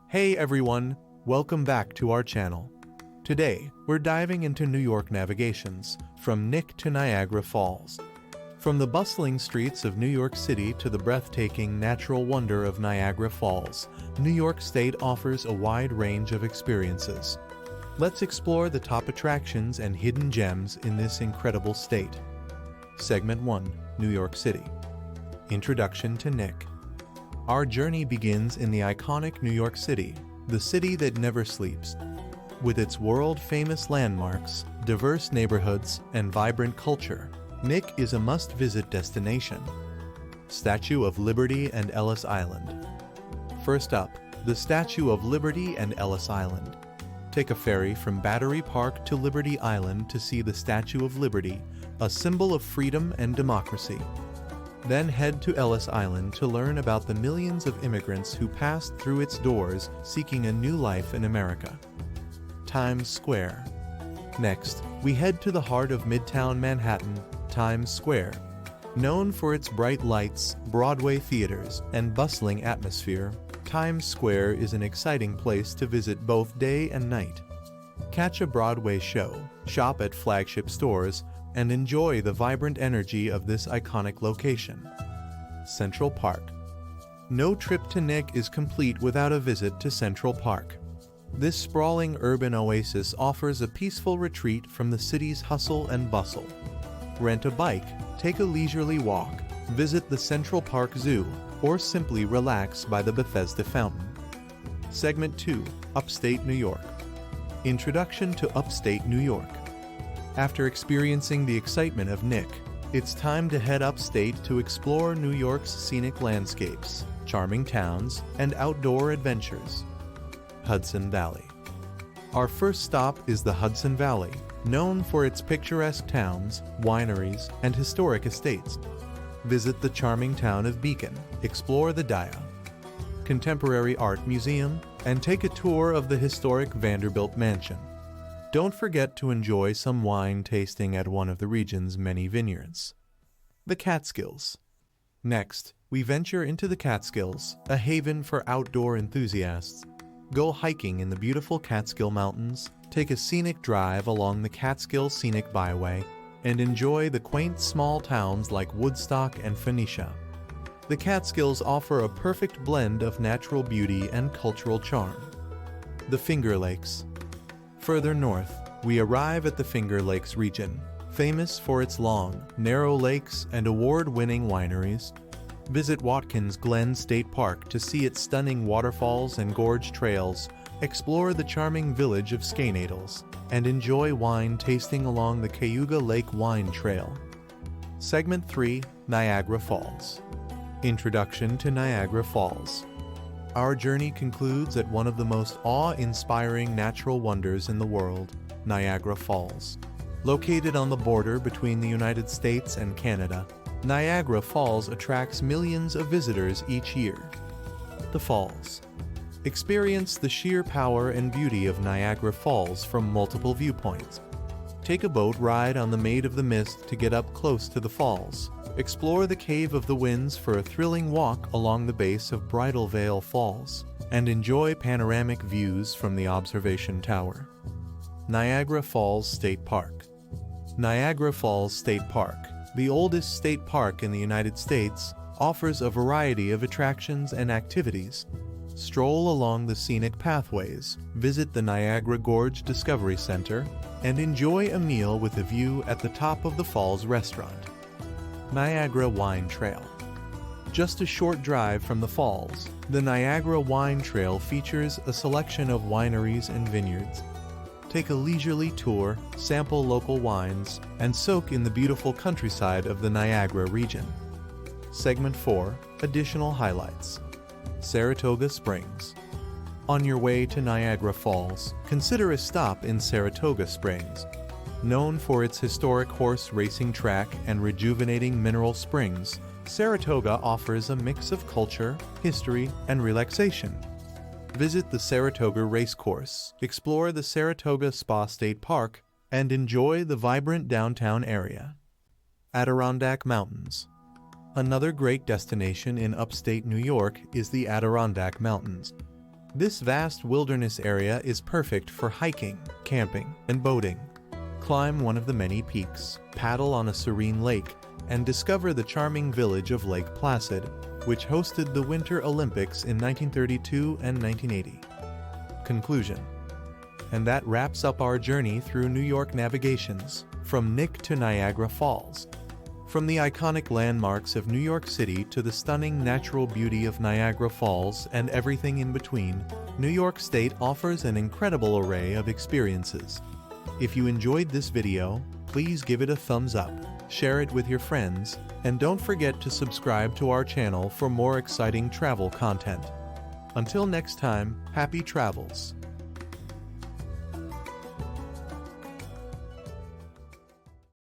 Hey everyone, welcome back to our channel. Today, we're diving into New York navigations, from Nick to Niagara Falls. From the bustling streets of New York City to the breathtaking natural wonder of Niagara Falls, New York State offers a wide range of experiences. Let's explore the top attractions and hidden gems in this incredible state. Segment 1, New York City. Introduction to Nick. Our journey begins in the iconic New York City, the city that never sleeps. With its world-famous landmarks, diverse neighborhoods, and vibrant culture, Nick is a must-visit destination. Statue of Liberty and Ellis Island. First up, the Statue of Liberty and Ellis Island. Take a ferry from Battery Park to Liberty Island to see the Statue of Liberty, a symbol of freedom and democracy. Then head to Ellis Island to learn about the millions of immigrants who passed through its doors seeking a new life in America. Times Square. Next, we head to the heart of Midtown Manhattan, Times Square. Known for its bright lights, Broadway theaters, and bustling atmosphere, Times Square is an exciting place to visit both day and night. Catch a Broadway show, shop at flagship stores, and enjoy the vibrant energy of this iconic location. Central Park. No trip to Nick is complete without a visit to Central Park. This sprawling urban oasis offers a peaceful retreat from the city's hustle and bustle. Rent a bike, take a leisurely walk, visit the Central Park Zoo, or simply relax by the Bethesda Fountain. Segment 2, Upstate New York. Introduction to Upstate New York. After experiencing the excitement of Nick, it's time to head upstate to explore New York's scenic landscapes, charming towns, and outdoor adventures. Hudson Valley. Our first stop is the Hudson Valley, known for its picturesque towns, wineries, and historic estates. Visit the charming town of Beacon, explore the Dia Contemporary Art Museum, and take a tour of the historic Vanderbilt Mansion. Don't forget to enjoy some wine tasting at one of the region's many vineyards. The Catskills. Next, we venture into the Catskills, a haven for outdoor enthusiasts. Go hiking in the beautiful Catskill Mountains, take a scenic drive along the Catskill Scenic Byway, and enjoy the quaint small towns like Woodstock and Phoenicia. The Catskills offer a perfect blend of natural beauty and cultural charm. The Finger Lakes. Further north, we arrive at the Finger Lakes region, famous for its long, narrow lakes and award-winning wineries. Visit Watkins Glen State Park to see its stunning waterfalls and gorge trails, explore the charming village of Skaneadles, and enjoy wine tasting along the Cayuga Lake Wine Trail. Segment 3, Niagara Falls. Introduction to Niagara Falls. Our journey concludes at one of the most awe-inspiring natural wonders in the world, Niagara Falls. Located on the border between the United States and Canada, Niagara Falls attracts millions of visitors each year. The Falls. Experience the sheer power and beauty of Niagara Falls from multiple viewpoints. Take a boat ride on the Maid of the Mist to get up close to the falls. Explore the Cave of the Winds for a thrilling walk along the base of Bridal Veil Falls, and enjoy panoramic views from the observation tower. Niagara Falls State Park. Niagara Falls State Park, the oldest state park in the United States, offers a variety of attractions and activities. Stroll along the scenic pathways, visit the Niagara Gorge Discovery Center, and enjoy a meal with a view at the top of the Falls restaurant. Niagara Wine Trail. Just a short drive from the falls, the Niagara Wine Trail features a selection of wineries and vineyards. Take a leisurely tour, sample local wines, and soak in the beautiful countryside of the Niagara region. Segment 4, Additional Highlights. Saratoga Springs. On your way to Niagara Falls, consider a stop in Saratoga Springs. Known for its historic horse racing track and rejuvenating mineral springs, Saratoga offers a mix of culture, history, and relaxation. Visit the Saratoga Racecourse, explore the Saratoga Spa State Park, and enjoy the vibrant downtown area. Adirondack Mountains. Another great destination in upstate New York is the Adirondack Mountains. This vast wilderness area is perfect for hiking, camping, and boating. Climb one of the many peaks, paddle on a serene lake, and discover the charming village of Lake Placid, which hosted the Winter Olympics in 1932 and 1980. Conclusion. And that wraps up our journey through New York navigations, from Nick to Niagara Falls. From the iconic landmarks of New York City to the stunning natural beauty of Niagara Falls and everything in between, New York State offers an incredible array of experiences. If you enjoyed this video, please give it a thumbs up, share it with your friends, and don't forget to subscribe to our channel for more exciting travel content. Until next time, happy travels!